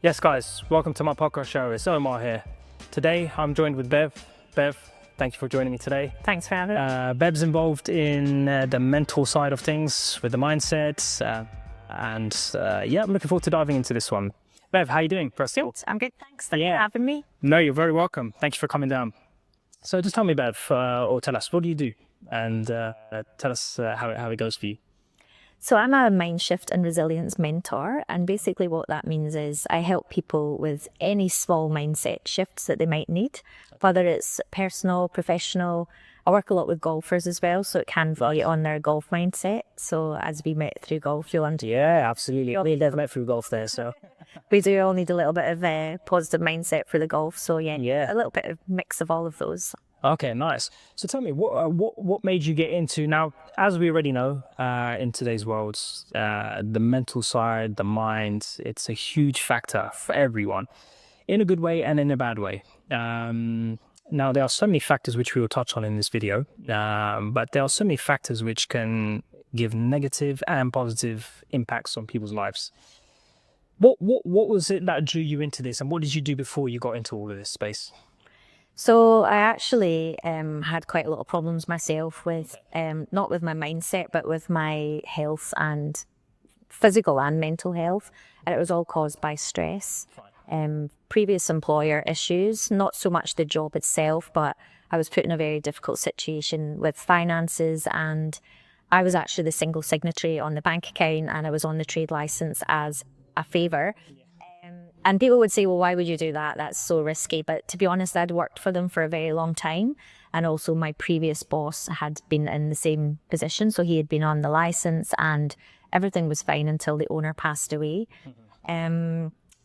Yes, guys, welcome to my podcast show. It's Omar here. Today, I'm joined with Bev. Bev, thank you for joining me today. Thanks for having me. Bev's involved in the mental side of things with the mindset, I'm looking forward to diving into this one. Bev, how you doing? First of all? I'm good, thanks. Thanks for having me. No, you're very welcome. Thank you for coming down. So just tell me, Bev, or tell us, what do you do? And tell us how it goes for you. So I'm a mind shift and resilience mentor, and basically what that means is I help people with any small mindset shifts that they might need, whether it's personal, professional. I work a lot with golfers as well, so it can get on their golf mindset. So as we met through golf, you'll understand. Yeah, absolutely. We never met through golf there, so. We do all need a little bit of positive mindset for the golf. So yeah, a little bit of mix of all of those. Okay, nice. So tell me, what made you get into, now, as we already know, in today's world, the mental side, the mind, it's a huge factor for everyone, in a good way and in a bad way. Now, there are so many factors which we will touch on in this video, but there are so many factors which can give negative and positive impacts on people's lives. What was it that drew you into this, and what did you do before you got into all of this space? So I actually had quite a lot of problems myself with, not with my mindset, but with my health and physical and mental health. And it was all caused by stress. Previous employer issues, not so much the job itself, but I was put in a very difficult situation with finances, and I was actually the single signatory on the bank account, and I was on the trade license as a favour. And people would say, well, why would you do that? That's so risky. But to be honest, I'd worked for them for a very long time. And also my previous boss had been in the same position. So he had been on the license and everything was fine until the owner passed away.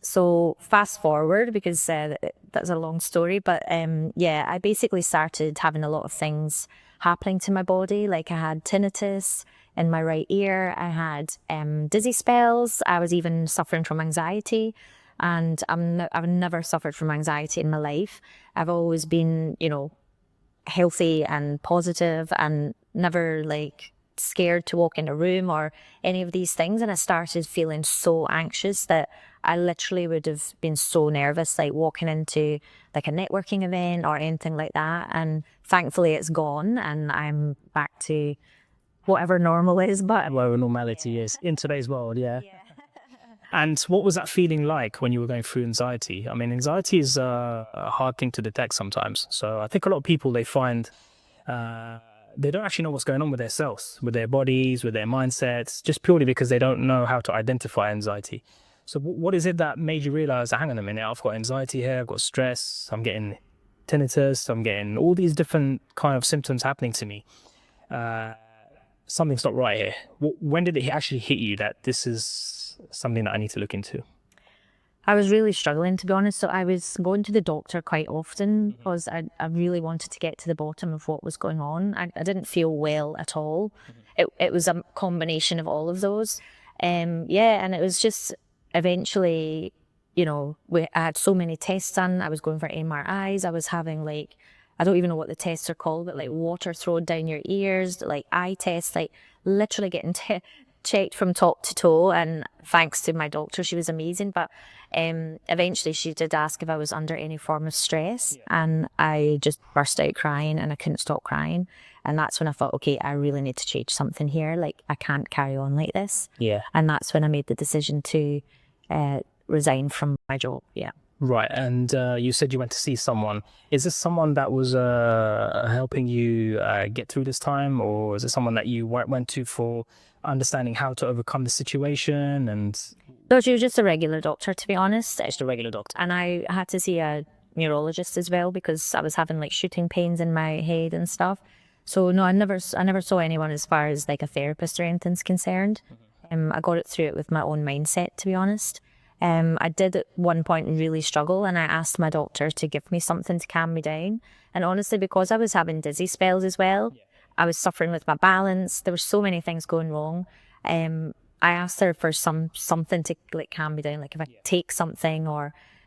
So fast forward, because that's a long story. But I basically started having a lot of things happening to my body. Like I had tinnitus in my right ear. I had dizzy spells. I was even suffering from anxiety. And I've never suffered from anxiety in my life. I've always been, healthy and positive and never scared to walk in a room or any of these things. And I started feeling so anxious that I literally would have been so nervous, like walking into a networking event or anything like that. And thankfully it's gone and I'm back to whatever normal is. But Whatever normality is in today's world, yeah. And what was that feeling like when you were going through anxiety? I mean, anxiety is a hard thing to detect sometimes. So I think a lot of people, they find they don't actually know what's going on with their selves, with their bodies, with their mindsets, just purely because they don't know how to identify anxiety. So what is it that made you realize, hang on a minute, I've got anxiety here, I've got stress, I'm getting tinnitus, I'm getting all these different kind of symptoms happening to me. Something's not right here. When did it actually hit you that this is something that I need to look into? I was really struggling, to be honest. So I was going to the doctor quite often because I really wanted to get to the bottom of what was going on. I didn't feel well at all. It was a combination of all of those. And it was just eventually, I had so many tests done. I was going for MRIs. I was having I don't even know what the tests are called, but water thrown down your ears, eye tests, literally getting checked from top to toe. And thanks to my doctor, she was amazing. But eventually she did ask if I was under any form of stress, and I just burst out crying and I couldn't stop crying. And that's when I thought, okay, I really need to change something here. I can't carry on like this. Yeah. And that's when I made the decision to resign from my job. Yeah. Right, and you said you went to see someone. Is this someone that was helping you get through this time, or is it someone that you went to for understanding how to overcome the situation? And no, she was just a regular doctor, to be honest. just a regular doctor. And I had to see a neurologist as well because I was having shooting pains in my head and stuff. So no, I never saw anyone as far as a therapist or anything's concerned. I got it through it with my own mindset, to be honest. I did at one point really struggle, and I asked my doctor to give me something to calm me down. And honestly, because I was having dizzy spells as well, I was suffering with my balance. There were so many things going wrong. I asked her for something to calm me down, if I could take something,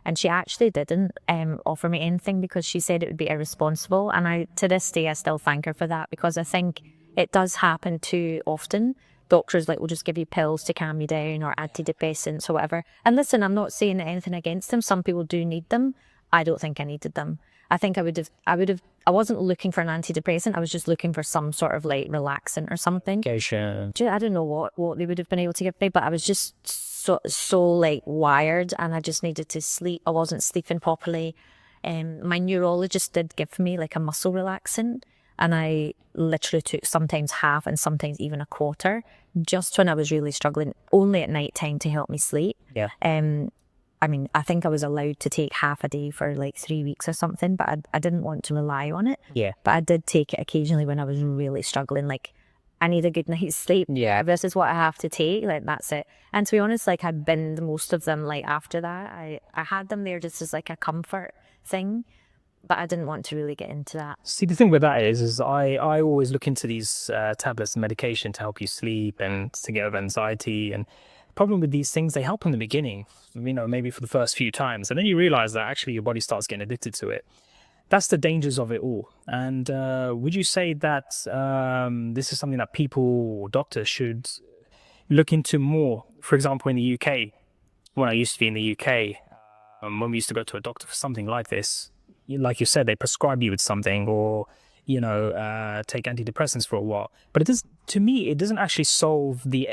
and she actually didn't offer me anything because she said it would be irresponsible. And to this day, I still thank her for that, because I think it does happen too often doctors like will just give you pills to calm you down or antidepressants or whatever. And listen, I'm not saying anything against them. Some people do need them. I don't think I needed them. I think I wasn't looking for an antidepressant. I was just looking for some sort of like relaxant or something. Okay, sure. I don't know what they would have been able to give me, but I was just so like wired, and I just needed to sleep. I wasn't sleeping properly. My neurologist did give me like a muscle relaxant, and I literally took sometimes half and sometimes even a quarter, just when I was really struggling, only at night time to help me sleep. Yeah. I mean, I think I was allowed to take half a day for like 3 weeks or something, but I didn't want to rely on it. Yeah. But I did take it occasionally when I was really struggling. Like, I need a good night's sleep. Yeah. If this is what I have to take, like, that's it. And to be honest, like, I binned most of them, like, after that. I had them there just as, like, a comfort thing, but I didn't want to really get into that. See, the thing with that is I always look into these tablets and medication to help you sleep and to get over anxiety. And the problem with these things, they help in the beginning, you know, maybe for the first few times. And then you realize that actually your body starts getting addicted to it. That's the dangers of it all. And would you say that this is something that people or doctors should look into more? For example, in the UK, when I used to be in the UK, when we used to go to a doctor for something like this, like you said, they prescribe you with something, or you know, take antidepressants for a while. But it does, to me, it doesn't actually solve the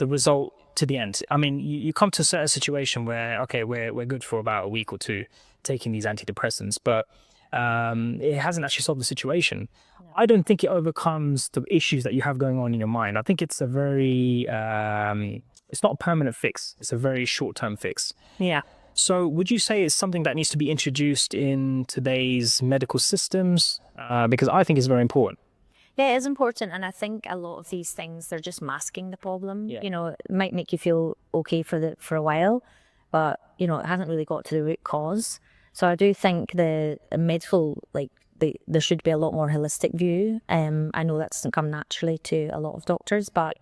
result to the end. I mean, you come to a certain situation where, okay, we're good for about a week or two taking these antidepressants, but it hasn't actually solved the situation. I don't think it overcomes the issues that you have going on in your mind. I think it's a very, it's not a permanent fix. It's a very short-term fix. Yeah. So would you say it's something that needs to be introduced in today's medical systems? Because I think it's very important. Yeah, it is important. And I think a lot of these things, they're just masking the problem. Yeah. You know, it might make you feel okay for a while, but, you know, it hasn't really got to the root cause. So I do think the medical, like, there should be a lot more holistic view. I know that doesn't come naturally to a lot of doctors, but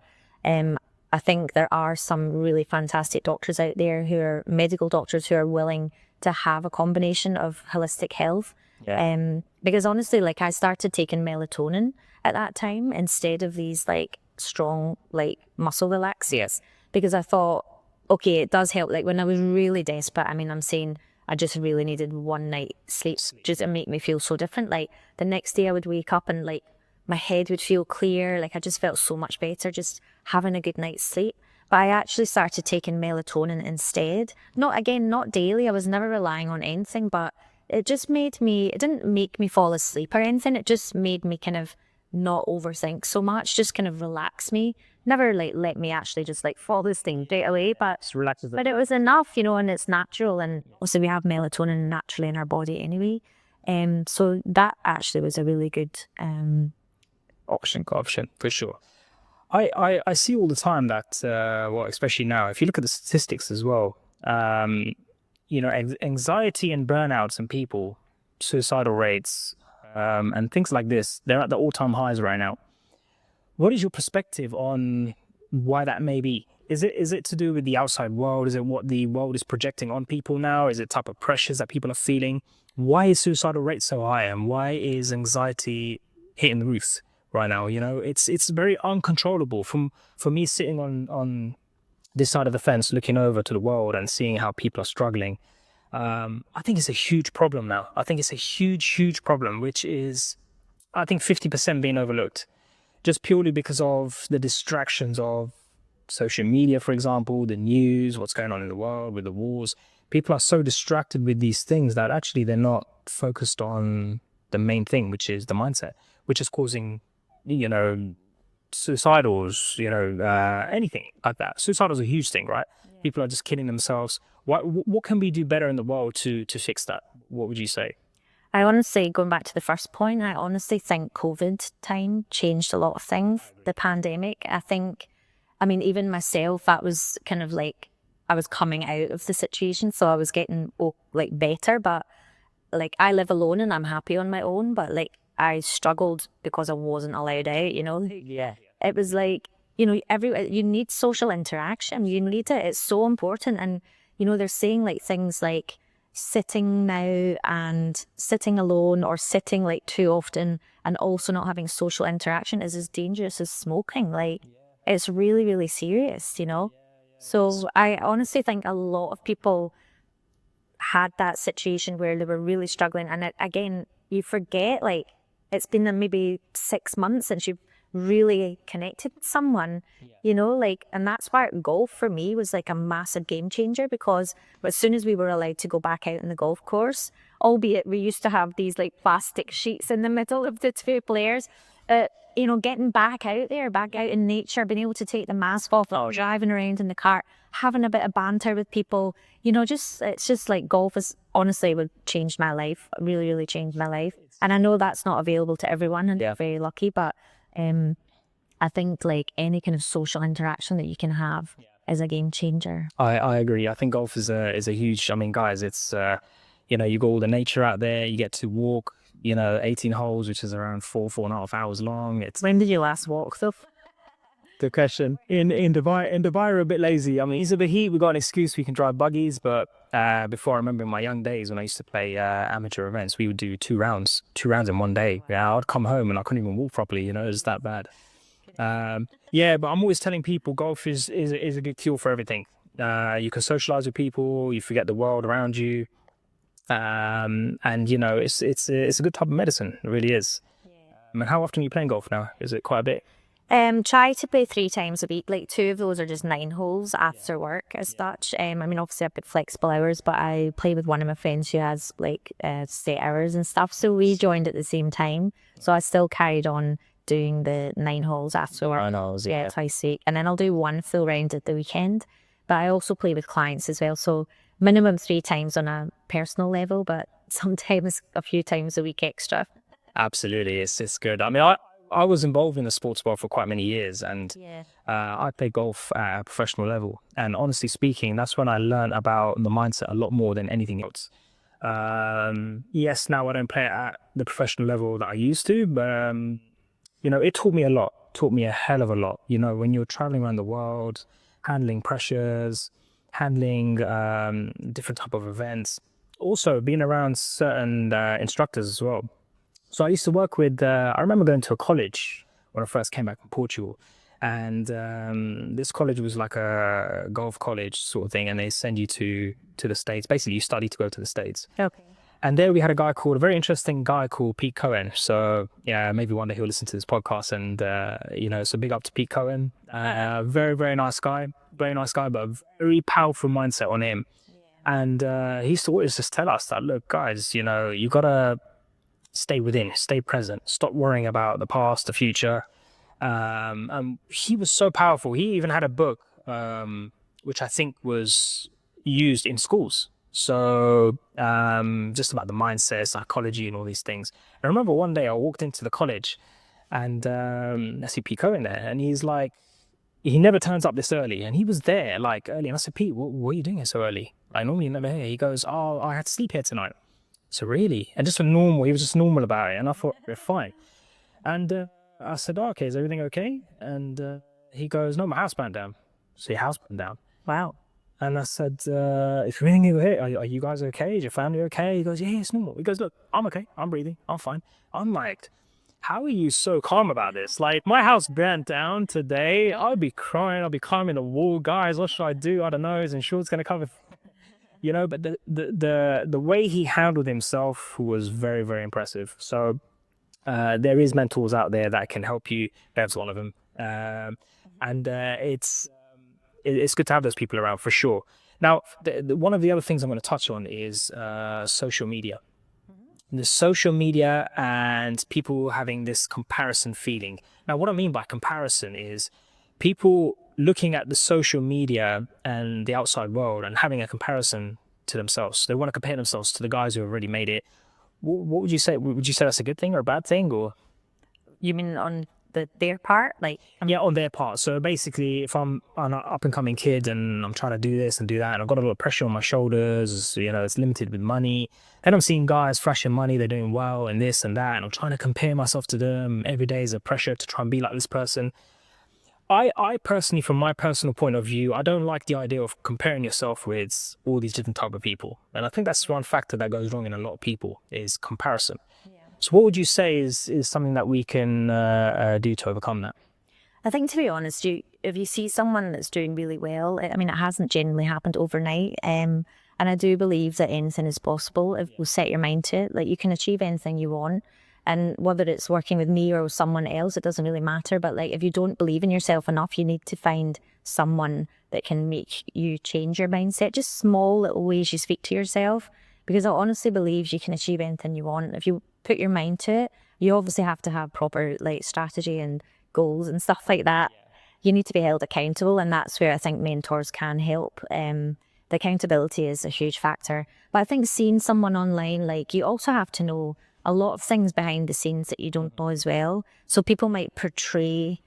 I think there are some really fantastic doctors out there who are medical doctors who are willing to have a combination of holistic health. Yeah. Because honestly, like, I started taking melatonin at that time instead of these like strong like muscle relaxers, because I thought, okay, it does help. Like, when I was really desperate, I mean, I'm saying I just really needed one night sleep just to make me feel so different. Like, the next day I would wake up and like my head would feel clear. Like, I just felt so much better just having a good night's sleep. But I actually started taking melatonin instead. Not daily. I was never relying on anything, but it just made me, it didn't make me fall asleep or anything. It just made me kind of not overthink so much, just kind of relax me. Never like let me actually just like fall asleep straight away, but Just relaxes but it was enough, you know, and it's natural. And also we have melatonin naturally in our body anyway. So that actually was a really good option for sure. I see all the time that, well, especially now, if you look at the statistics as well, you know, anxiety and burnouts in people, suicidal rates, and things like this, they're at the all-time highs right now. What is your perspective on why that may be? Is it to do with the outside world? Is it what the world is projecting on people now? Is it type of pressures that people are feeling? Why is suicidal rate so high, and why is anxiety hitting the roof right now? You know, it's very uncontrollable. For me, sitting on this side of the fence, looking over to the world and seeing how people are struggling, I think it's a huge problem now. I think it's a huge problem, which is, I think, 50% being overlooked, just purely because of the distractions of social media, for example, the news, what's going on in the world with the wars. People are so distracted with these things that actually they're not focused on the main thing, which is the mindset, which is causing, you know, suicidals, you know, anything like that. Suicide is a huge thing, right? Yeah. People are just killing themselves. What can we do better in the world to fix that? What would you say? I honestly, going back to the first point, I honestly think COVID time changed a lot of things. The pandemic, I think, I mean, even myself, that was kind of like, I was coming out of the situation, so I was getting like better, but like, I live alone and I'm happy on my own, but like, I struggled because I wasn't allowed out, you know? Yeah. It was like, you know, you need social interaction. You need it. It's so important. And, you know, they're saying like things like sitting now and sitting alone or sitting like too often and also not having social interaction is as dangerous as smoking. Like, it's really, really serious, So I honestly think a lot of people had that situation where they were really struggling. And again, you forget, like, it's been maybe 6 months since you've really connected with someone, like, and that's why golf for me was like a massive game changer, because as soon as we were allowed to go back out on the golf course, albeit we used to have these like plastic sheets in the middle of the two players, getting back out there, back out in nature, being able to take the mask off, driving around in the car, having a bit of banter with people, it's just like golf has honestly would changed my life, really, really changed my life. And I know that's not available to everyone, and I'm very lucky, but I think like any kind of social interaction that you can have is a game changer. I agree. I think golf is a huge. I mean, guys, it's you got all the nature out there. You get to walk, 18 holes, which is around 4.5 hours long. It's When did you last walk though? the question. In Dubai, we're a bit lazy. I mean, it's a bit heat. We got an excuse. We can drive buggies, but before, I remember in my young days when I used to play amateur events, we would do two rounds in one day. Yeah, I'd come home and I couldn't even walk properly. It was that bad. Yeah, but I'm always telling people golf is a good cure for everything. You can socialize with people. You forget the world around you. And it's a good type of medicine. It really is. I mean, how often are you playing golf now? Is it quite a bit? Try to play 3 times a week. Like 2 of those are just 9 holes after work as such. I mean, obviously I've got flexible hours, but I play with one of my friends who has like set hours and stuff. So we joined at the same time. So I still carried on doing the 9 holes after work. 9 holes, yeah, twice a week. And then I'll do one full round at the weekend. But I also play with clients as well. So minimum 3 times on a personal level, but sometimes a few times a week extra. Absolutely, it's good. I mean, I was involved in the sports world for quite many years, and I played golf at a professional level. And honestly speaking, that's when I learned about the mindset a lot more than anything else. Yes, now I don't play it at the professional level that I used to, but it taught me a lot. Taught me a hell of a lot. When you're traveling around the world, handling pressures, handling different type of events, also being around certain instructors as well. So I used to work with, I remember going to a college when I first came back from Portugal. And this college was like a golf college sort of thing. And they send you to the States. Basically, you study to go to the States. Okay. And there we had a very interesting guy called Pete Cohen. So yeah, maybe one day he'll listen to this podcast. And, so big up to Pete Cohen. Very, very nice guy. Very nice guy, but a very powerful mindset on him. And he used to always just tell us that, look, guys, you got to stay within, stay present, stop worrying about the past, the future. And he was so powerful. He even had a book, which I think was used in schools. So just about the mindset, psychology, and all these things. I remember one day I walked into the college, and I see Pete Cohen there, and he's like, he never turns up this early, and he was there like early. And I said, Pete, what are you doing here so early? Like normally you're never here. He goes, oh, I had to sleep here tonight. So really, and just he was just normal about it, and I thought we're fine. And I said, oh, okay, is everything okay? And he goes, no, my house burned down. So your house burned down. Wow. And I said, if everything is okay, are you guys okay? Is your family okay? He goes, yeah, it's normal. He goes, look, I'm okay. I'm breathing. I'm fine. I'm like, how are you so calm about this? Like, my house burnt down today. I'll be crying. I'll be climbing the wall. Guys, what should I do? I don't know. Is insurance going to cover? But the way he handled himself was very, very impressive. So there is mentors out there that can help you. Bev's one of them. And it's good to have those people around for sure. Now, one of the other things I'm going to touch on is social media. The social media and people having this comparison feeling. Now, what I mean by comparison is people looking at the social media and the outside world and having a comparison to themselves. They want to compare themselves to the guys who have already made it. What would you say? Would you say that's a good thing or a bad thing? Or You mean on their part? Yeah, on their part. So basically, if I'm an up and coming kid and I'm trying to do this and do that, and I've got a lot of pressure on my shoulders, it's limited with money. Then I'm seeing guys flashing money, they're doing well and this and that, and I'm trying to compare myself to them. Every day is a pressure to try and be like this person. I personally, from my personal point of view, I don't like the idea of comparing yourself with all these different type of people. And I think that's one factor that goes wrong in a lot of people is comparison. So what would you say is something that we can do to overcome that? I think, to be honest, if you see someone that's doing really well, I mean, it hasn't generally happened overnight. And I do believe that anything is possible if you set your mind to it. Like, you can achieve anything you want. And whether it's working with me or with someone else, it doesn't really matter. But like, if you don't believe in yourself enough, you need to find someone that can make you change your mindset. Just small little ways you speak to yourself. Because I honestly believe you can achieve anything you want. If you put your mind to it, you obviously have to have proper like strategy and goals and stuff like that. You need to be held accountable, and that's where I think mentors can help. The accountability is a huge factor. But I think seeing someone online, like, you also have to know a lot of things behind the scenes that you don't know as well. So people might portray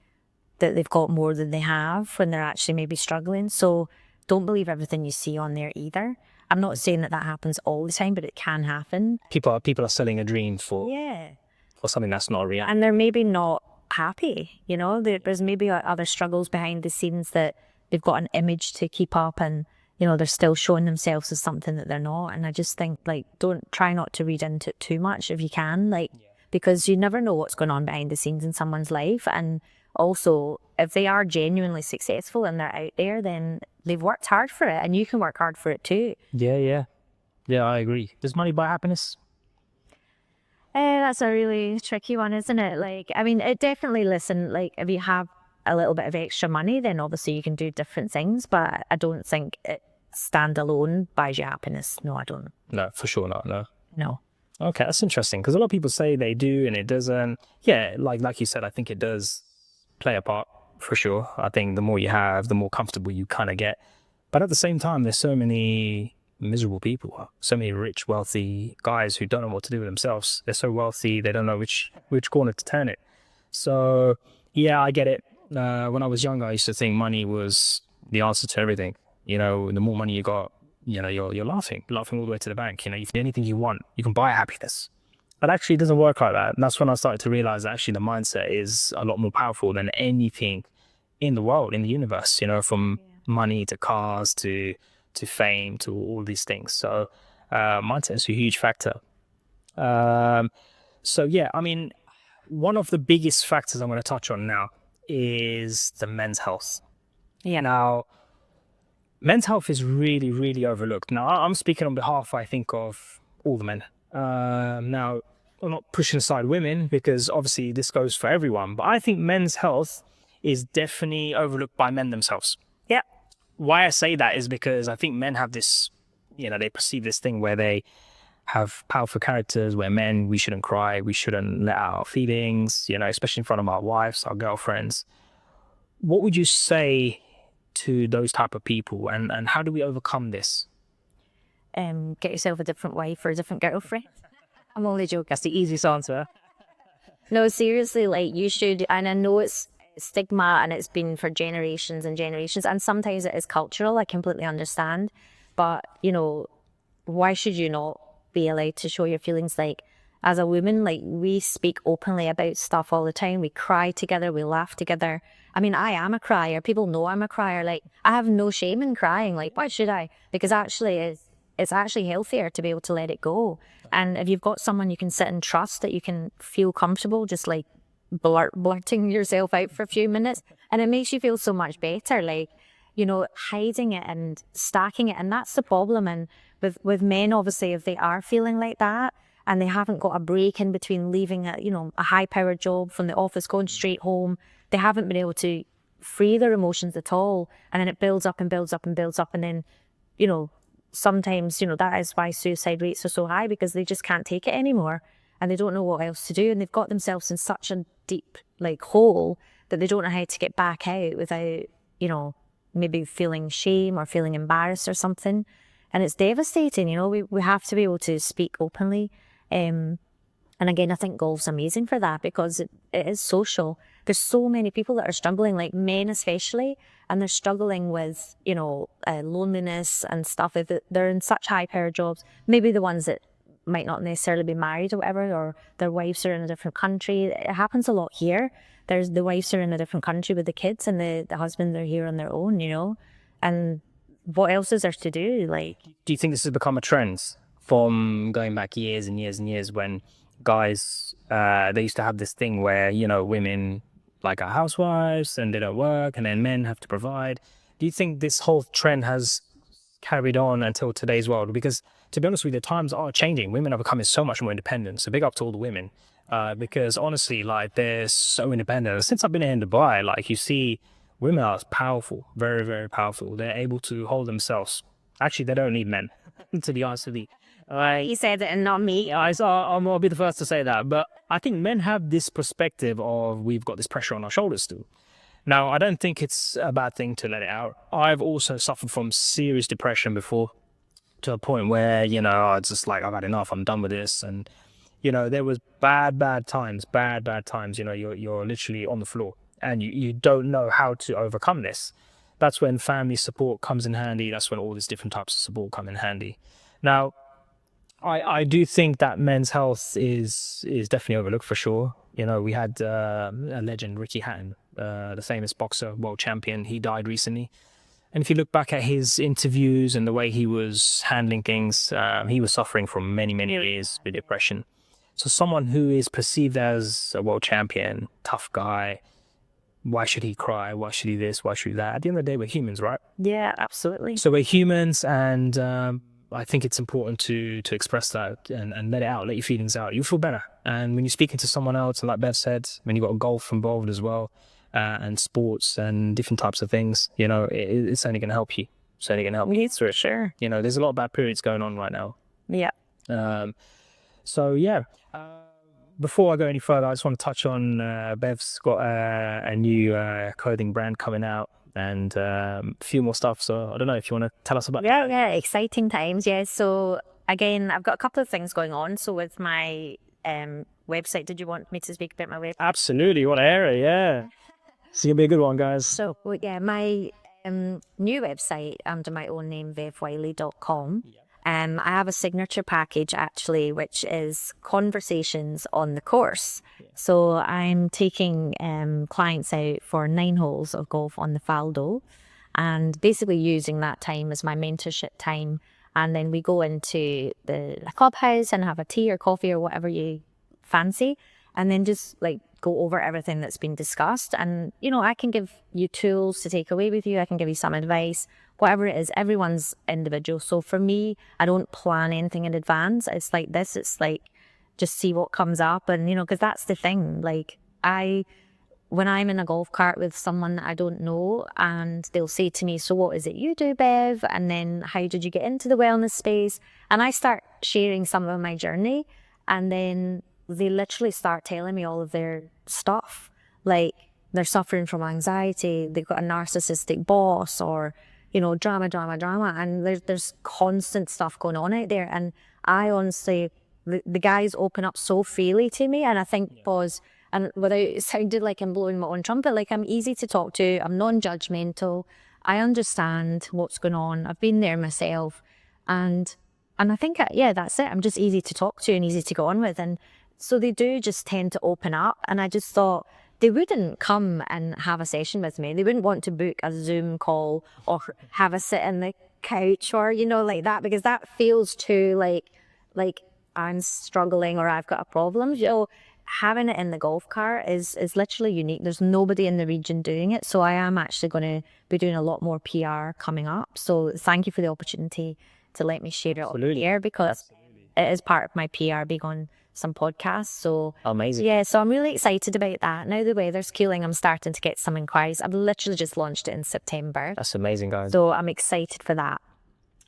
that they've got more than they have when they're actually maybe struggling. So don't believe everything you see on there either. I'm not saying that happens all the time, but it can happen. People are selling a dream for something that's not a reality. And they're maybe not happy, you know, there's maybe other struggles behind the scenes that they've got an image to keep up, and, you know, they're still showing themselves as something that they're not. And I just think, like, don't try not to read into it too much if you can, like, because you never know what's going on behind the scenes in someone's life. And also, if they are genuinely successful and they're out there, then they've worked hard for it, and you can work hard for it too. Yeah, I agree. Does money buy happiness? That's a really tricky one, isn't it? Like, I mean, it definitely, listen, like, if you have a little bit of extra money, then obviously you can do different things, but I don't think it standalone buys you happiness. No, I don't. No, for sure not. No. No. Okay, that's interesting, because a lot of people say they do and it doesn't. Yeah, like you said, I think it does play a part for sure. I think the more you have, the more comfortable you kind of get. But at the same time, there's so many miserable people, so many rich, wealthy guys who don't know what to do with themselves. They're so wealthy, they don't know which corner to turn it. So yeah, I get it. When I was younger, I used to think money was the answer to everything. You know, the more money you got, you know, you're laughing all the way to the bank. You know, you can do anything you want, you can buy happiness. But actually, it doesn't work like that. And that's when I started to realize that actually the mindset is a lot more powerful than anything in the world, in the universe. You know, from money to cars to fame to all these things. So mindset is a huge factor. So yeah, I mean, one of the biggest factors I'm going to touch on now is the men's health. Yeah. Now, men's health is really, really overlooked. Now, I'm speaking on behalf, I think, of all the men. Now, I'm not pushing aside women, because obviously this goes for everyone, but I think men's health is definitely overlooked by men themselves. Yeah. Why I say that is because I think men have this, you know, they perceive this thing where they have powerful characters, where men, we shouldn't cry, we shouldn't let out our feelings, you know, especially in front of our wives, our girlfriends. What would you say to those type of people, and how do we overcome this? Get yourself a different wife or a different girlfriend. I'm only joking. That's the easiest answer. No, seriously, like, you should. And I know it's stigma and it's been for generations and generations, and sometimes it is cultural, I completely understand. But, you know, why should you not be allowed to show your feelings? Like, as a woman, like, we speak openly about stuff all the time. We cry together, we laugh together. I mean, I am a crier. People know I'm a crier. Like, I have no shame in crying. Like, why should I? Because actually it's actually healthier to be able to let it go. And if you've got someone you can sit and trust, that you can feel comfortable just like blurting yourself out for a few minutes, and it makes you feel so much better. Like, you know, hiding it and stacking it, and that's the problem. And with men, obviously, if they are feeling like that and they haven't got a break in between leaving a high-powered job from the office, going straight home, they haven't been able to free their emotions at all, and then it builds up and builds up and builds up, and then, you know, sometimes, you know, that is why suicide rates are so high, because they just can't take it anymore and they don't know what else to do, and they've got themselves in such a deep, like, hole that they don't know how to get back out without, you know, maybe feeling shame or feeling embarrassed or something. And it's devastating. You know, we have to be able to speak openly. And again, I think golf's amazing for that, because it is social. There's so many people that are struggling, like men especially, and they're struggling with, you know, loneliness and stuff. If they're in such high-powered jobs, maybe the ones that might not necessarily be married or whatever, or their wives are in a different country. It happens a lot here. There's the wives are in a different country with the kids, and the husbands are here on their own, you know. And what else is there to do? Like, Do you think this has become a trend from going back years and years and years, when guys, they used to have this thing where, you know, women like our housewives and they don't work, and then men have to provide. Do you think this whole trend has carried on until today's world? Because to be honest with you, the times are changing. Women are becoming so much more independent. So big up to all the women, because honestly, like they're so independent. Since I've been here in Dubai, like you see, women are powerful, very very powerful. They're able to hold themselves. Actually, they don't need men, to be honest with you. You said it and not me. Yeah, I'll be the first to say that. But I think men have this perspective of we've got this pressure on our shoulders too. Now, I don't think it's a bad thing to let it out. I've also suffered from serious depression before, to a point where, I was just like, I've had enough, I'm done with this. And, there was bad times, bad times, you're literally on the floor and you don't know how to overcome this. That's when family support comes in handy. That's when all these different types of support come in handy. Now, I do think that men's health is definitely overlooked for sure. We had a legend, Ricky Hatton, the famous boxer, world champion. He died recently. And if you look back at his interviews and the way he was handling things, he was suffering from many years with depression. So someone who is perceived as a world champion, tough guy, why should he cry? Why should he this? Why should he that? At the end of the day, we're humans, right? Yeah, absolutely. So we're humans, and I think it's important to express that and let it out, let your feelings out. You'll feel better. And when you're speaking to someone else, and like Bev said, when you've got golf involved as well, and sports and different types of things, it's only going to help you. It's only going to help you through it. Sure. There's a lot of bad periods going on right now. Yeah. So yeah, before I go any further, I just want to touch on Bev's got a new clothing brand coming out and a few more stuff. So I don't know if you want to tell us about Yeah, yeah, exciting times. Yeah. So again, I've got a couple of things going on. So with my website, did you want me to speak about my website? Absolutely, what area, yeah. It's gonna be a good one, guys. So yeah, my new website under my own name, vevwylie.com. I have a signature package actually, which is conversations on the course. So I'm taking clients out for 9 holes of golf on the Faldo and basically using that time as my mentorship time. And then we go into the clubhouse and have a tea or coffee or whatever you fancy. And then just like go over everything that's been discussed. And, I can give you tools to take away with you. I can give you some advice, whatever it is. Everyone's individual. So for me, I don't plan anything in advance. It's like this. It's like just see what comes up. And, because that's the thing. Like when I'm in a golf cart with someone that I don't know and they'll say to me, so what is it you do, Bev? And then how did you get into the wellness space? And I start sharing some of my journey, and then they literally start telling me all of their stuff. Like they're suffering from anxiety, they've got a narcissistic boss, or, drama. And there's constant stuff going on out there. And I honestly, the guys open up so freely to me. And I think and without it sounded like I'm blowing my own trumpet, like I'm easy to talk to, I'm non-judgmental, I understand what's going on, I've been there myself. And I think, that's it. I'm just easy to talk to and easy to go on with. And so they do just tend to open up. And I just thought they wouldn't come and have a session with me. They wouldn't want to book a Zoom call or have a sit in the couch or, like that, because that feels too like I'm struggling or I've got a problem. Having it in the golf cart is literally unique. There's nobody in the region doing it. So I am actually going to be doing a lot more PR coming up. So thank you for the opportunity to let me share it on here, because it is part of my PR being on some podcasts. So amazing. Yeah, so I'm really excited about that. Now the weather's cooling, I'm starting to get some inquiries. I've literally just launched it in September. That's amazing, guys. So I'm excited for that.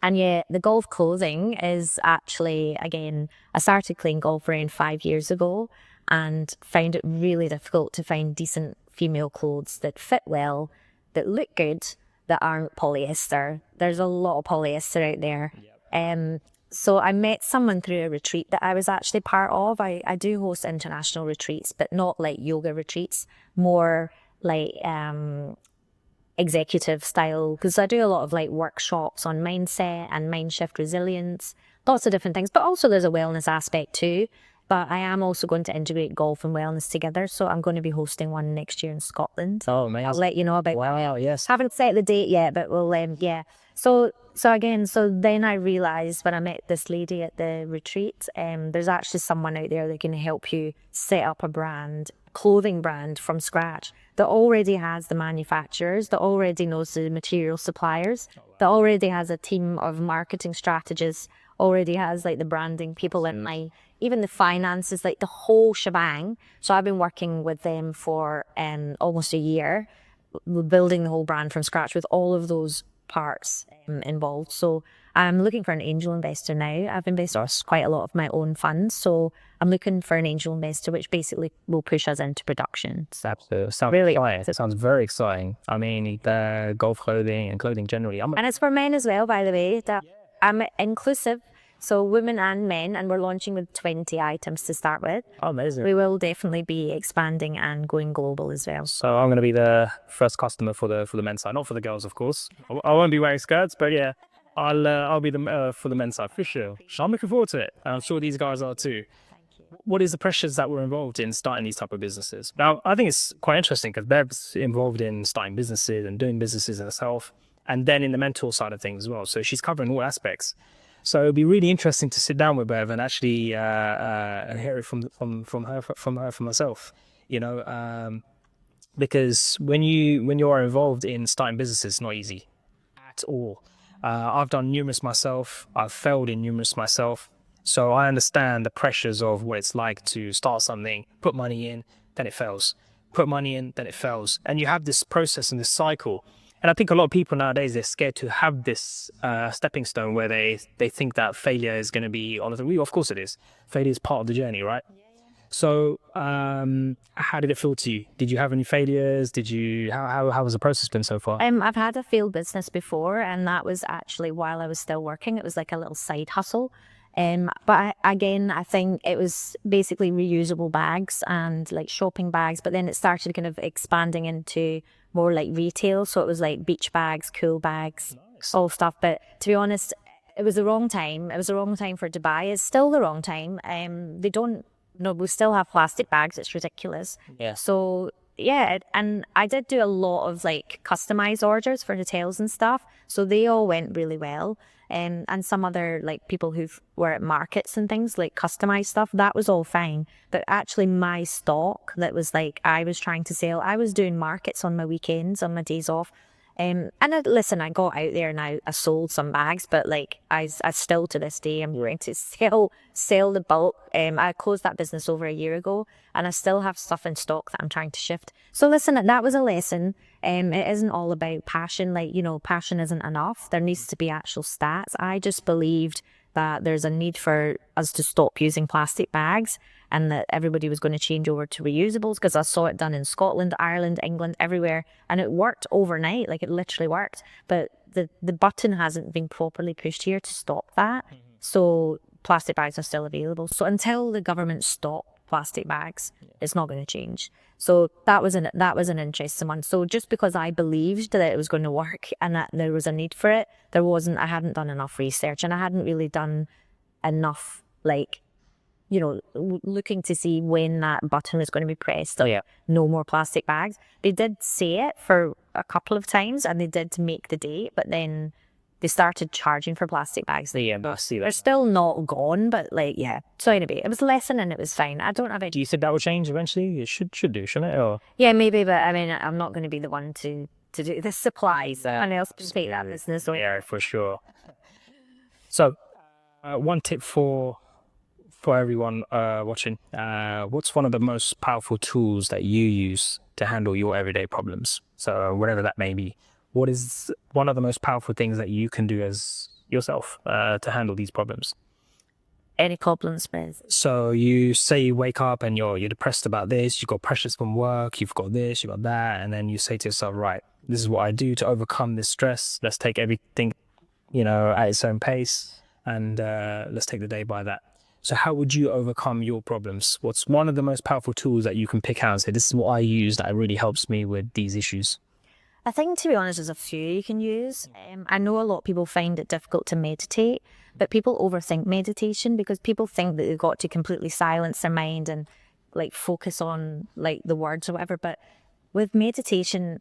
And yeah, the golf clothing is actually, again, I started playing golf around 5 years ago and found it really difficult to find decent female clothes that fit well, that look good, that aren't polyester. There's a lot of polyester out there. So I met someone through a retreat that I was actually part of. I do host international retreats, but not like yoga retreats, more like executive style, because I do a lot of like workshops on mindset and mind shift resilience, lots of different things, but also there's a wellness aspect too. But I am also going to integrate golf and wellness together. So I'm going to be hosting one next year in Scotland. Oh, amazing. I'll let you know about. Wow, yes. Haven't set the date yet, but we'll, So then I realised when I met this lady at the retreat, there's actually someone out there that can help you set up a brand, clothing brand from scratch that already has the manufacturers, that already knows the material suppliers, that already has a team of marketing strategists, already has like the branding people and like even the finances, like the whole shebang. So I've been working with them for almost a year, building the whole brand from scratch with all of those parts involved. So I'm looking for an angel investor now. I've invested quite a lot of my own funds, so I'm looking for an angel investor, which basically will push us into production. Absolutely. Sounds Really exciting. It sounds very exciting. I mean, the golf clothing and clothing generally. And it's for men as well, by the way. That I'm inclusive, so women and men, and we're launching with 20 items to start with. Amazing. We will definitely be expanding and going global as well. So I'm going to be the first customer for the men's side, not for the girls, of course. I won't be wearing skirts, but yeah, I'll be the for the men's side for sure. So I'm looking forward to it, and I'm sure these guys are too. What is the pressures that were involved in starting these type of businesses? Now, I think it's quite interesting because Bev's involved in starting businesses and doing businesses herself, and then in the mental side of things as well. So she's covering all aspects. So it'd be really interesting to sit down with Bev and actually hear it from herself. You know, because when you are involved in starting businesses, it's not easy at all. I've done numerous myself. I've failed in numerous myself. So I understand the pressures of what it's like to start something, put money in, then it fails. Put money in, then it fails. And you have this process and this cycle. And I think a lot of people nowadays, they're scared to have this stepping stone where they think that failure is going to be on the way. Of course it is. Failure is part of the journey, right? So how did it feel to you? Did you have any failures? How has the process been so far? I've had a failed business before, and that was actually while I was still working. It was like a little side hustle. But again, I think it was basically reusable bags and like shopping bags, but then it started kind of expanding into more like retail. So it was like beach bags, cool bags, all stuff. But to be honest, it was the wrong time. It was the wrong time for Dubai. It's still the wrong time. They don't, no, we still have plastic bags. It's ridiculous. Yeah. So yeah, and I did do a lot of like customized orders for hotels and stuff. So they all went really well. And some other like people who were at markets and things like customized stuff, that was all fine. But actually my stock that was like I was trying to sell, I was doing markets on my weekends, on my days off. Listen, I got out there and I sold some bags, but like I still to this day I'm going to sell the bulk. I closed that business over a year ago, and I still have stuff in stock that I'm trying to shift. So listen, that was a lesson. It isn't all about passion. Like, you know, passion isn't enough. There needs to be actual stats. I just believed that there's a need for us to stop using plastic bags and that everybody was going to change over to reusables, because I saw it done in Scotland, Ireland, England, everywhere, and it worked overnight. Like, it literally worked. But the button hasn't been properly pushed here to stop that. So plastic bags are still available. So until the government stop plastic bags, it's not going to change. So that was an interesting one. So just because I believed that it was going to work and that there was a need for it, I hadn't done enough research, and I hadn't really done enough, like, you know, looking to see when that button was going to be pressed. Oh yeah. No more plastic bags. They did say it for a couple of times, and they did make the date, but then they started charging for plastic bags. Yeah, I see They're that. still not gone, but like, yeah. So anyway, it was a lesson and it was fine. I don't have Do any. you think that will change eventually? It should do, shouldn't it? Or Yeah, maybe, but I mean, I'm not going to be the one to do the supplies. Someone else can take that business. Or yeah, for sure. So, one tip for everyone watching. What's one of the most powerful tools that you use to handle your everyday problems? So whatever that may be, what is one of the most powerful things that you can do as yourself to handle these problems? any problems with. So you say you wake up and you're depressed about this, you've got pressures from work, you've got this, you've got that, and then you say to yourself, right, this is what I do to overcome this stress. Let's take everything, at its own pace, and let's take the day by that. So how would you overcome your problems? What's one of the most powerful tools that you can pick out and say, this is what I use that really helps me with these issues? I think, to be honest, there's a few you can use. I know a lot of people find it difficult to meditate, but people overthink meditation because people think that they've got to completely silence their mind and like focus on like the words or whatever. But with meditation,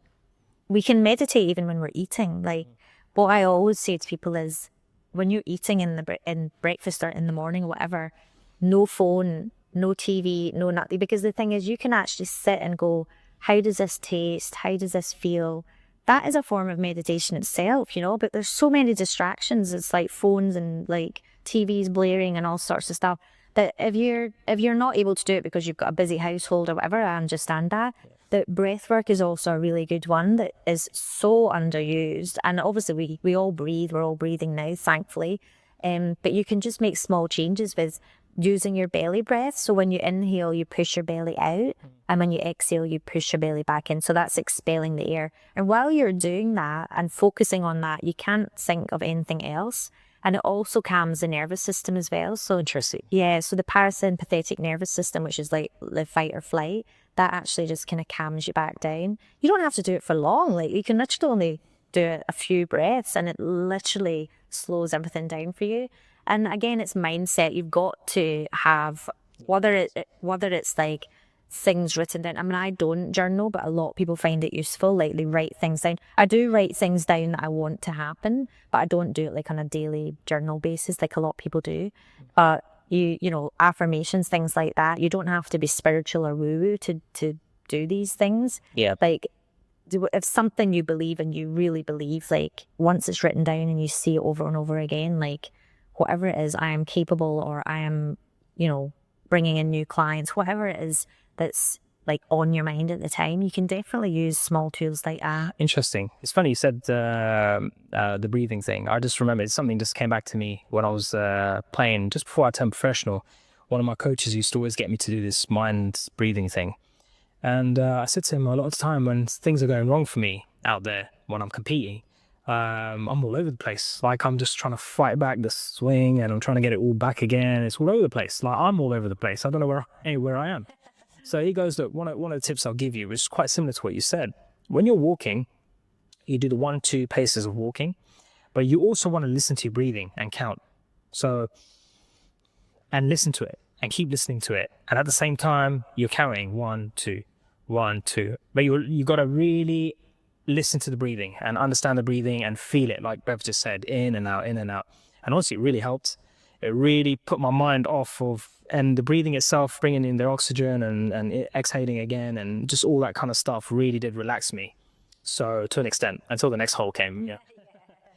we can meditate even when we're eating. Like, what I always say to people is, when you're eating in breakfast or in the morning or whatever, no phone, no TV, no nothing. Because the thing is, you can actually sit and go, how does this taste? How does this feel? That is a form of meditation itself, you know, but there's so many distractions. It's like phones and like TVs blaring and all sorts of stuff, that if you're not able to do it because you've got a busy household or whatever, I understand that. The breath work is also a really good one that is so underused. And obviously we all breathe, we're all breathing now, thankfully. But you can just make small changes with using your belly breath. So when you inhale, you push your belly out, and when you exhale, you push your belly back in. So that's expelling the air. And while you're doing that and focusing on that, you can't think of anything else. And it also calms the nervous system as well. So Interesting. yeah, so the parasympathetic nervous system, which is like the fight or flight, that actually just kind of calms you back down. You don't have to do it for long. Like you can literally only do it a few breaths, and it literally slows everything down for you. And again, it's mindset. You've got to have, whether it's like things written down. I mean, I don't journal, but a lot of people find it useful. Like they write things down. I do write things down that I want to happen, but I don't do it like on a daily journal basis like a lot of people do. But you know, affirmations, things like that. You don't have to be spiritual or woo-woo to do these things. Yeah. Like if something you believe and you really believe, like once it's written down and you see it over and over again, like whatever it is, I am capable, or I am, you know, bringing in new clients, whatever it is that's like on your mind at the time, you can definitely use small tools like that. Interesting. It's funny you said the breathing thing. I just remembered something just came back to me when I was playing just before I turned professional. One of my coaches used to always get me to do this mind breathing thing. And I said to him, a lot of the time when things are going wrong for me out there, when I'm competing, I'm all over the place. Like I'm just trying to fight back the swing and I'm trying to get it all back again. It's all over the place. Like I'm all over the place. I don't know where I am. So he goes, look, one of the tips I'll give you is quite similar to what you said. When you're walking, you do the 1-2 paces of walking, but you also want to listen to your breathing and count. So, and listen to it and keep listening to it. And at the same time, you're counting 1, 2, 1, 2. But you got to really listen to the breathing and understand the breathing and feel it, like Bev just said, in and out, in and out. And honestly, it really helped. It really put my mind off of, and the breathing itself, bringing in the oxygen and exhaling again, and just all that kind of stuff really did relax me. So to an extent, until the next hole came, yeah.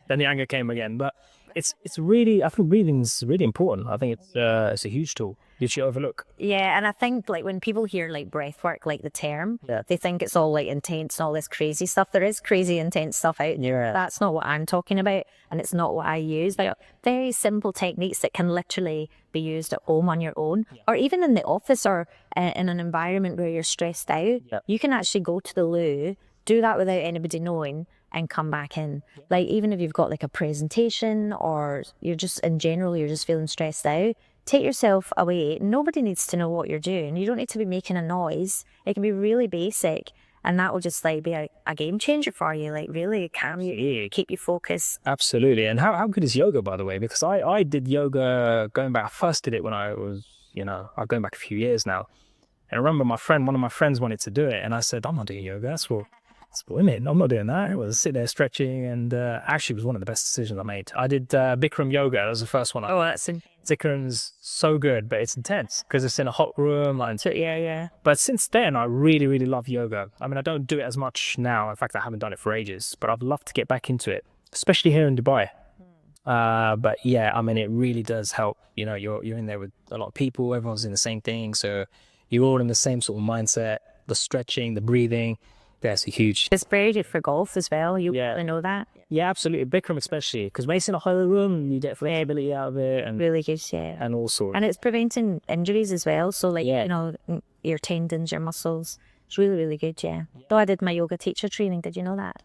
Then the anger came again. But it's really, I think breathing's really important. I think it's a huge tool you should overlook. Yeah, and I think like when people hear like breath work, like the term, they think it's all like intense and all this crazy stuff. There is crazy intense stuff out there. That's not what I'm talking about, and it's not what I use. Like very simple techniques that can literally be used at home on your own, or even in the office, or in an environment where you're stressed out. You can actually go to the loo, do that without anybody knowing, and come back in. Like even if you've got like a presentation, or you're just in general, you're just feeling stressed out, take yourself away. Nobody needs to know what you're doing. You don't need to be making a noise. It can be really basic, and that will just like be a game changer for you. Like really calm you, keep you focused. Absolutely. And how good is yoga, by the way? Because I did yoga going back. I first did it when I was, I'm going back a few years now. And I remember one of my friends wanted to do it, and I said, I'm not doing yoga. That's for women. I'm not doing that. It was sit there stretching, and actually it was one of the best decisions I made. I did Bikram yoga. That was the first one. That's Bikram's so good, but it's intense because it's in a hot room. yeah. But since then, I really, really love yoga. I mean, I don't do it as much now. In fact, I haven't done it for ages, but I'd love to get back into it, especially here in Dubai. But yeah, I mean, it really does help. You're in there with a lot of people. Everyone's in the same thing. So you're all in the same sort of mindset, the stretching, the breathing. That's huge. It's very good for golf as well. You really know that. Yeah, absolutely. Bikram especially, because when it's in a hollow room, you get flexibility out of it. And really good, yeah. And all sorts. And it's preventing injuries as well. So like, your tendons, your muscles. It's really, really good, yeah. Though I did my yoga teacher training, did you know that?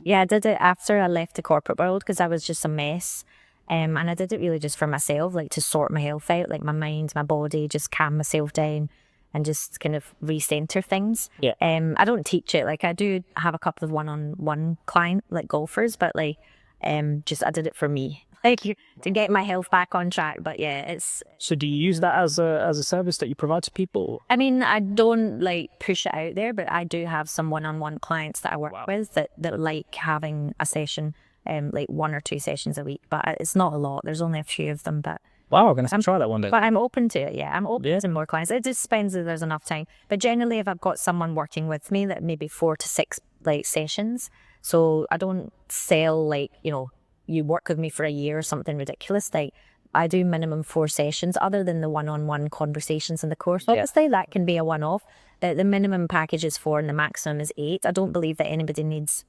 Yeah, I did it after I left the corporate world because I was just a mess. And I did it really just for myself, like to sort my health out, like my mind, my body, just calm myself down and just kind of recenter things. Yeah. I don't teach it. Like I do have a couple of one-on-one client, like golfers, but like I did it for me, like to get my health back on track. But yeah, it's. So do you use that as a service that you provide to people? I mean, I don't like push it out there, but I do have some one-on-one clients that I work with that like having a session, like 1 or 2 sessions a week. But it's not a lot. There's only a few of them, but Wow, I'm gonna have to try that one day. But I'm open to it, yeah. I'm open Yeah. to more clients. It just depends if there's enough time. But generally, if I've got someone working with me, that maybe 4 to 6 like sessions. So I don't sell like, you work with me for a year or something ridiculous. Like I do minimum 4 sessions, other than the one-on-one conversations in the course. Obviously, that can be a one-off. The minimum package is 4 and the maximum is 8. I don't believe that anybody needs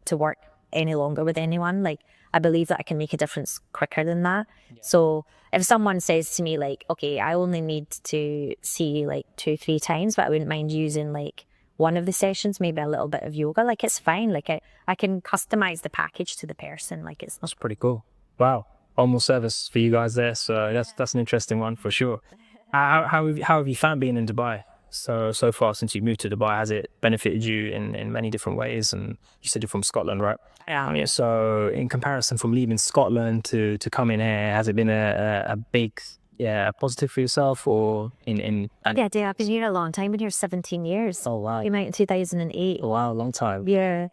to work any longer with anyone. Like I believe that I can make a difference quicker than that. So if someone says to me like, okay, I only need to see you like 2-3 times, but I wouldn't mind using like one of the sessions, maybe a little bit of yoga, like it's fine. Like I can customize the package to the person. Like it's not. That's pretty cool. Wow, almost service for you guys there. So that's an interesting one for sure. How have you found being in Dubai so far since you moved to Dubai? Has it benefited you in many different ways? And you said you're from Scotland, right? Yeah. So in comparison from leaving Scotland to coming here, has it been a big positive for yourself or in Yeah, Dave, I've been here a long time. Been here 17 years. Oh wow. Came out in 2008. Wow, long time. Yeah.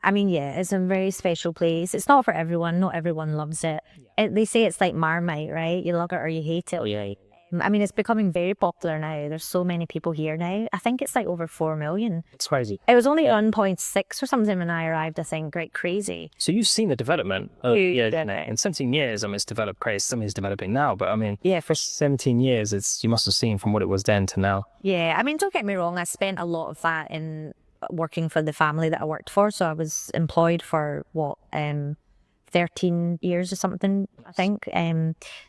I mean, yeah, it's a very special place. It's not for everyone. Not everyone loves it. They say it's like Marmite, right? You love it or you hate it. Oh yeah. I mean, it's becoming very popular now. There's so many people here now. I think it's like over 4 million. It's crazy. It was only 1.6 or something when I arrived, I think. Right, crazy. So you've seen the development. In 17 years, I mean, it's developed crazy. Some is developing now, but I mean, Yeah, for 17 years, you must have seen from what it was then to now. Yeah, I mean, don't get me wrong. I spent a lot of that in working for the family that I worked for. So I was employed for 13 years or something, I think.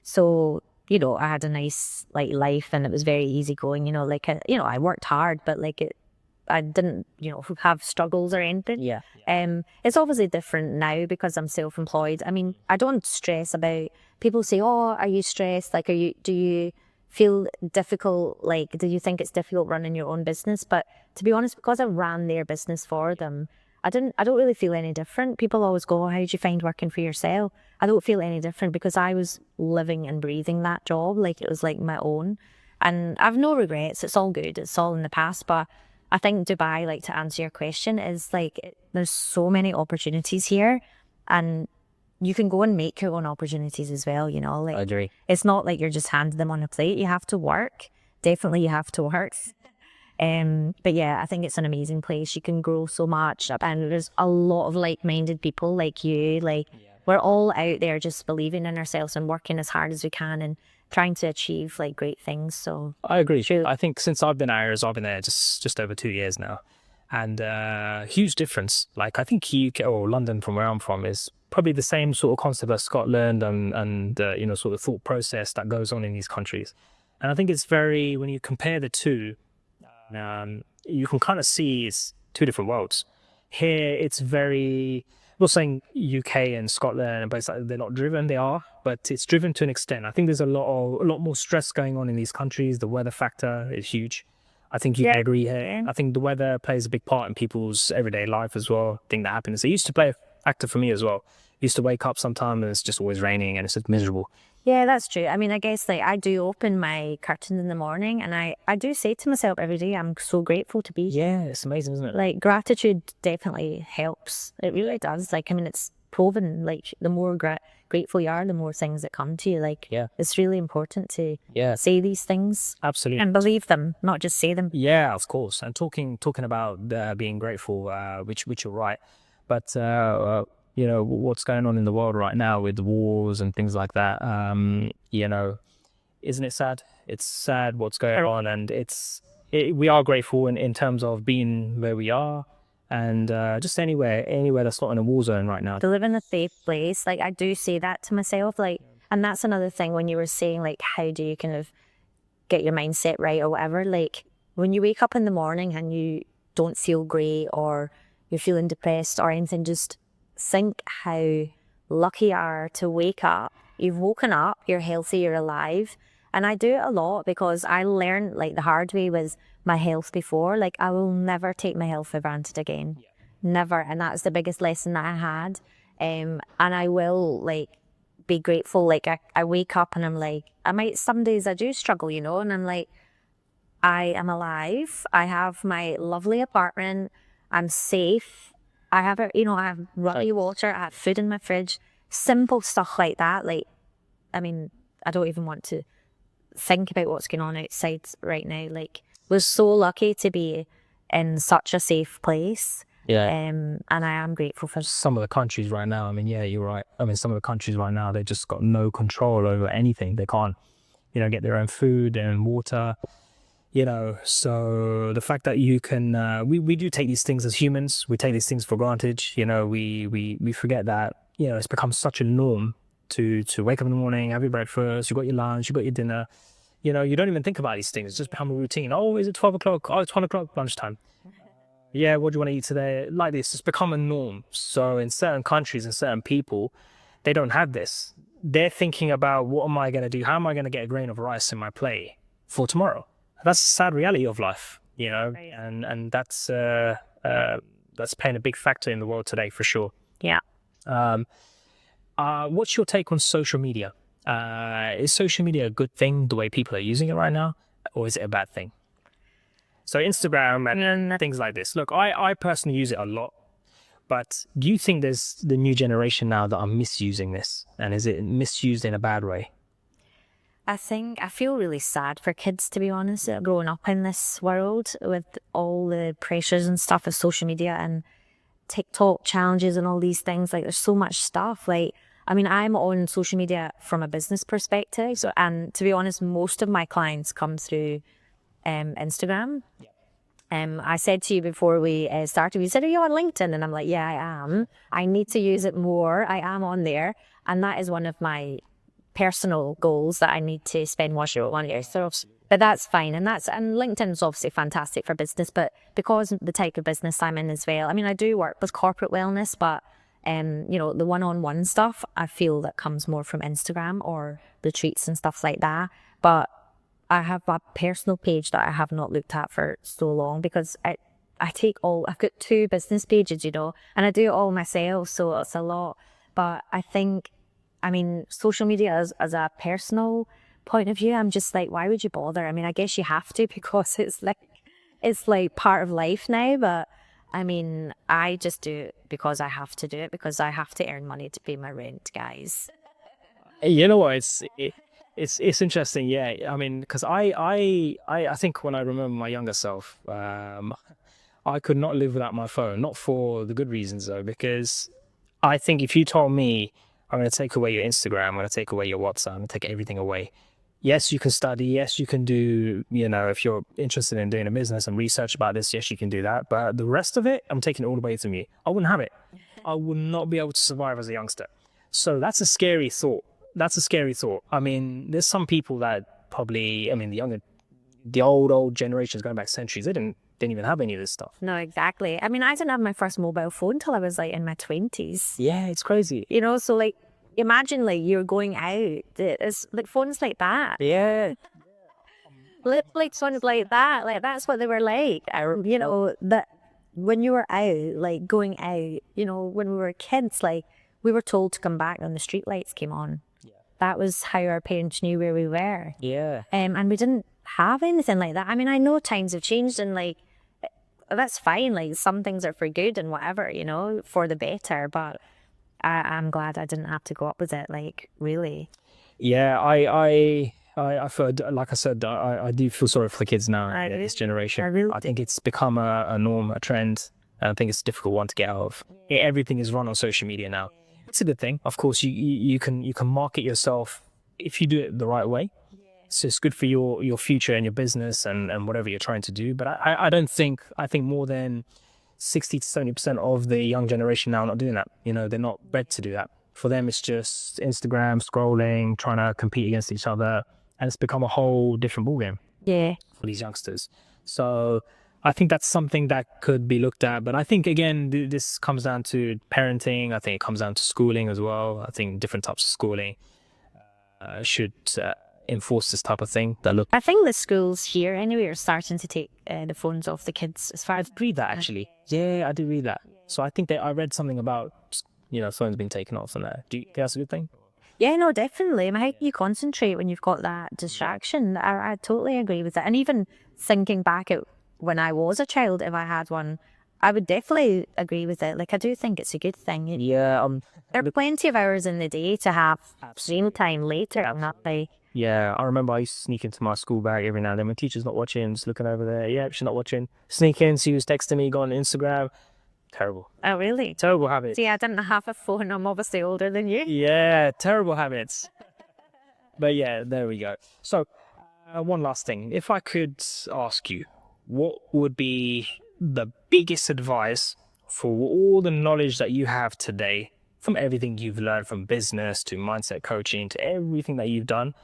So I had a nice like life, and it was very easygoing. I worked hard, but I didn't, have struggles or anything. Yeah. It's obviously different now because I'm self-employed. I mean, I don't stress about. People say, "Oh, are you stressed? Like, do you feel difficult? Like, do you think it's difficult running your own business?" But to be honest, because I ran their business for them, I don't really feel any different. People always go, "Oh, how did you find working for yourself?" I don't feel any different because I was living and breathing that job. Like it was like my own. And I've no regrets. It's all good. It's all in the past. But I think Dubai, like to answer your question, is like there's so many opportunities here, and you can go and make your own opportunities as well. Like I agree. it's not like you're just handed them on a plate. You have to work. Definitely, you have to work. But yeah, I think it's an amazing place. You can grow so much, and there's a lot of like-minded people like you. Like we're all out there just believing in ourselves and working as hard as we can and trying to achieve like great things. So I agree. I think since I've been there just over 2 years now, and huge difference. Like I think UK or London, from where I'm from, is probably the same sort of concept as Scotland and sort of thought process that goes on in these countries. And I think it's very, when you compare the two, you can kind of see it's two different worlds. Here, it's very, I'm not saying UK and Scotland, but it's like they're not driven. They are, but it's driven to an extent. I think there's a lot more stress going on in these countries. The weather factor is huge. I think you agree here. I think the weather plays a big part in people's everyday life as well. I think that happens. It used to play a factor for me as well. I used to wake up sometime and it's just always raining and it's just miserable. Yeah, that's true. I mean, I guess like I do open my curtains in the morning, and I do say to myself every day, I'm so grateful to be here. Yeah, it's amazing, isn't it? Like gratitude definitely helps. It really does. Like, I mean, it's proven, like the more grateful you are, the more things that come to you. Like, it's really important to say these things. Absolutely. And believe them, not just say them. Yeah, of course. And talking about being grateful, which you're right. But what's going on in the world right now with the wars and things like that. Isn't it sad? It's sad what's going on, and we are grateful in terms of being where we are, and just anywhere that's not in a war zone right now. To live in a safe place, like I do say that to myself, like, and that's another thing when you were saying like, how do you kind of get your mindset right or whatever? Like when you wake up in the morning and you don't feel great or you're feeling depressed or anything, just think how lucky you are to wake up. You've woken up, you're healthy, you're alive. And I do it a lot because I learned like the hard way with my health before. Like I will never take my health for granted again. Never. And that's the biggest lesson that I had. And I will like be grateful. Like I wake up and I'm like, some days I do struggle, and I'm like, I am alive. I have my lovely apartment. I'm safe. I have I have runny water. I have food in my fridge. Simple stuff like that. Like, I mean, I don't even want to think about what's going on outside right now. Like, we're so lucky to be in such a safe place. Yeah. And I am grateful for Some of the countries right now, I mean, yeah, you're right. I mean, some of the countries right now, they just got no control over anything. They can't, get their own food, their own water, So the fact that you can, we do take these things as humans. We take these things for granted. We forget that, it's become such a norm to wake up in the morning, have your breakfast, you got your lunch, you got your dinner. You don't even think about these things. It's just become a routine. Oh, is it 12 o'clock? Oh, it's 1 o'clock, lunchtime. Yeah, what do you want to eat today? Like this, it's become a norm. So in certain countries and certain people, they don't have this. They're thinking about, what am I going to do? How am I going to get a grain of rice in my plate for tomorrow? That's the sad reality of life, Right. and that's playing a big factor in the world today for sure. Yeah. What's your take on social media? Is social media a good thing the way people are using it right now, or is it a bad thing? So Instagram and things like this. Look, I personally use it a lot, but do you think there's the new generation now that are misusing this, and is it misused in a bad way? I feel really sad for kids, to be honest, that are growing up in this world with all the pressures and stuff of social media and TikTok challenges and all these things. Like, there's so much stuff. Like, I mean, I'm on social media from a business perspective. And to be honest, most of my clients come through Instagram. I said to you before we started, you said, are you on LinkedIn? And I'm like, yeah, I am. I need to use it more. I am on there. And that is one of my personal goals that I need to spend more on it. So, but that's fine. And LinkedIn is obviously fantastic for business, but because the type of business I'm in as well, I mean, I do work with corporate wellness, but the one-on-one stuff, I feel that comes more from Instagram or retreats and stuff like that. But I have a personal page that I have not looked at for so long because I've got 2 business pages, and I do it all myself. So it's a lot, but I mean, social media as a personal point of view, I'm just like, why would you bother? I mean, I guess you have to because it's like part of life now, but I mean, I just do it because I have to do it because I have to earn money to pay my rent, guys. You know what? It's interesting. Yeah, I mean, because I think when I remember my younger self, I could not live without my phone. Not for the good reasons though, because I think if you told me I'm going to take away your Instagram, I'm going to take away your WhatsApp, I'm going to take everything away. Yes, you can study. Yes, you can do, if you're interested in doing a business and research about this, yes, you can do that. But the rest of it, I'm taking it all away from you. I wouldn't have it. I would not be able to survive as a youngster. So that's a scary thought. That's a scary thought. I mean, there's some people that probably, I mean, the old generations going back centuries, they didn't even have any of this stuff. No, exactly. I mean, I didn't have my first mobile phone till I was like in my 20s. Yeah, it's crazy. So like, imagine like you're going out, it's like phones like that. Yeah. Like phones like that, like that's what they were like. That when you were out, like going out, when we were kids, like we were told to come back when the street lights came on. Yeah. That was how our parents knew where we were. Yeah. And we didn't have anything like that. I mean, I know times have changed and like, that's fine. Like some things are for good and whatever, for the better. But I'm glad I didn't have to go up with it. Like, really. Yeah, I feel, like I said, I do feel sorry for the kids now, this generation. I think it's become a norm, a trend, and I think it's a difficult one to get out of. Yeah, everything is run on social media now. It's a good thing. Of course, you can market yourself if you do it the right way. So it's good for your future and your business and whatever you're trying to do. But I think more than 60 to 70% of the young generation now are not doing that. They're not bred to do that. For them, it's just Instagram, scrolling, trying to compete against each other. And it's become a whole different ballgame. Yeah. For these youngsters. So I think that's something that could be looked at. But I think, again, this comes down to parenting. I think it comes down to schooling as well. I think different types of schooling should enforce this type of thing. I think the schools here anyway are starting to take the phones off the kids as far as... read that actually. Yeah, I do read that. So I think I read something about, phones being taken off and that. Do you think that's a good thing? Yeah, no, definitely. I mean, how can you concentrate when you've got that distraction? I totally agree with that. And even thinking back at when I was a child, if I had one, I would definitely agree with it. Like, I do think it's a good thing. Yeah, There are plenty of hours in the day to have screen time later. I'm not like, yeah, I remember I used to sneak into my school bag every now and then when teacher's not watching, just looking over there. Yeah, she's not watching. Sneak in, see who's texting me, go on Instagram. Terrible. oh, really? Terrible habit. See, I didn't have a phone. I'm obviously older than you. Yeah, terrible habits. But yeah, there we go. So, one last thing. If I could ask you, what would be the biggest advice for all the knowledge that you have today, from everything you've learned from business to mindset coaching to everything that you've done?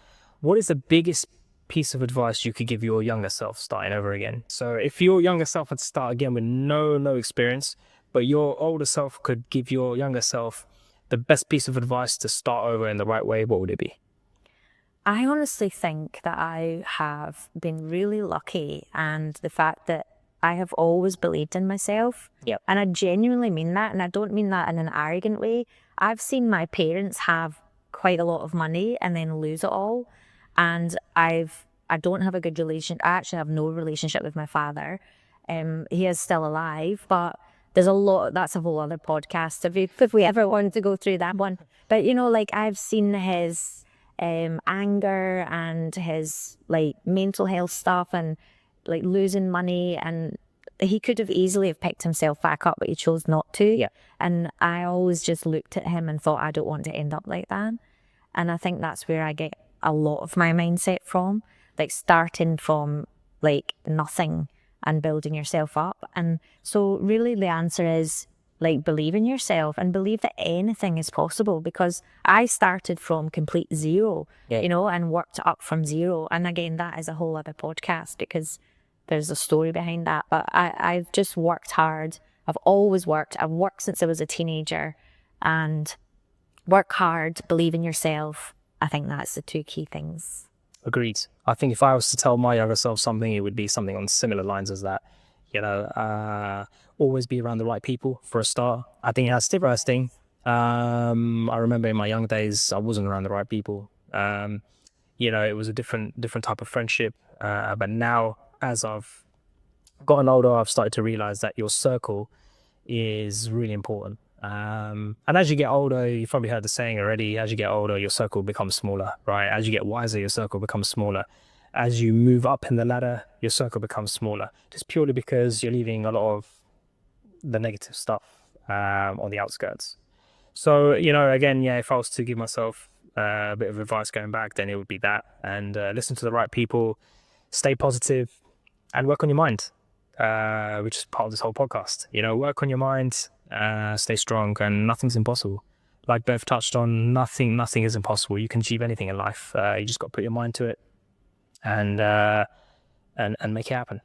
What is the biggest piece of advice you could give your younger self starting over again? So, if your younger self had to start again with no experience, but your older self could give your younger self the best piece of advice to start over in the right way, what would it be? I honestly think that I have been really lucky, and the fact that I have always believed in myself. Yep. And I genuinely mean that, and I don't mean that in an arrogant way. I've seen my parents have quite a lot of money and then lose it all. And I don't have a good relation. I actually have no relationship with my father. He is still alive, but there's a lot. That's a whole other podcast if we ever wanted to go through that one. But you know, like, I've seen his anger and his like mental health stuff and like losing money, and he could have easily have picked himself back up, but he chose not to. Yeah. And I always just looked at him and thought, I don't want to end up like that. And I think that's where I get a lot of my mindset from, like starting from like nothing and building yourself up. And so really the answer is like believe in yourself and believe that anything is possible, because I started from complete zero, Yeah. you know, and worked up from zero. And again, that is a whole other podcast because there's a story behind that. But I've just worked hard. I've always worked. I've worked since I was a teenager, and work hard, believe in yourself. I think that's the two key things. Agreed. I think if I was to tell my younger self something, it would be something on similar lines as that. Always be around the right people for a start. I think that's the first thing. I remember in my young days, I wasn't around the right people. It was a different type of friendship. But now, as I've gotten older, I've started to realize that your circle is really important. And as you get older, you've probably heard the saying already, as you get older, your circle becomes smaller, right? As you get wiser, your circle becomes smaller. As you move up in the ladder, your circle becomes smaller, just purely because you're leaving a lot of the negative stuff on the outskirts. So, again, if I was to give myself a bit of advice going back, then it would be that. And listen to the right people, stay positive, and work on your mind, which is part of this whole podcast. Work on your mind, stay strong, and nothing's impossible. Like Bev touched on, nothing is impossible. You can achieve anything in life. You just got to put your mind to it and make it happen.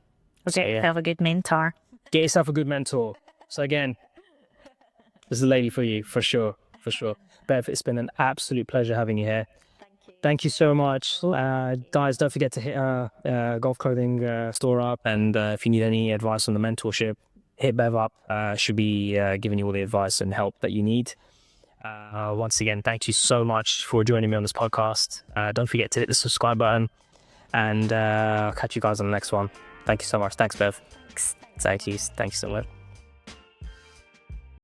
Okay, So, yeah. have a good mentor. Get yourself a good mentor. So again, this is a lady for you, for sure. Bev, it's been an absolute pleasure having you here. Thank you so much. Guys, don't forget to hit our golf clothing store up. And if you need any advice on the mentorship, hit Bev up. She'll be giving you all the advice and help that you need. Once again, thank you so much for joining me on this podcast. Don't forget to hit the subscribe button. And I'll catch you guys on the next one. Thank you so much. Thanks, Bev. Thank you so much.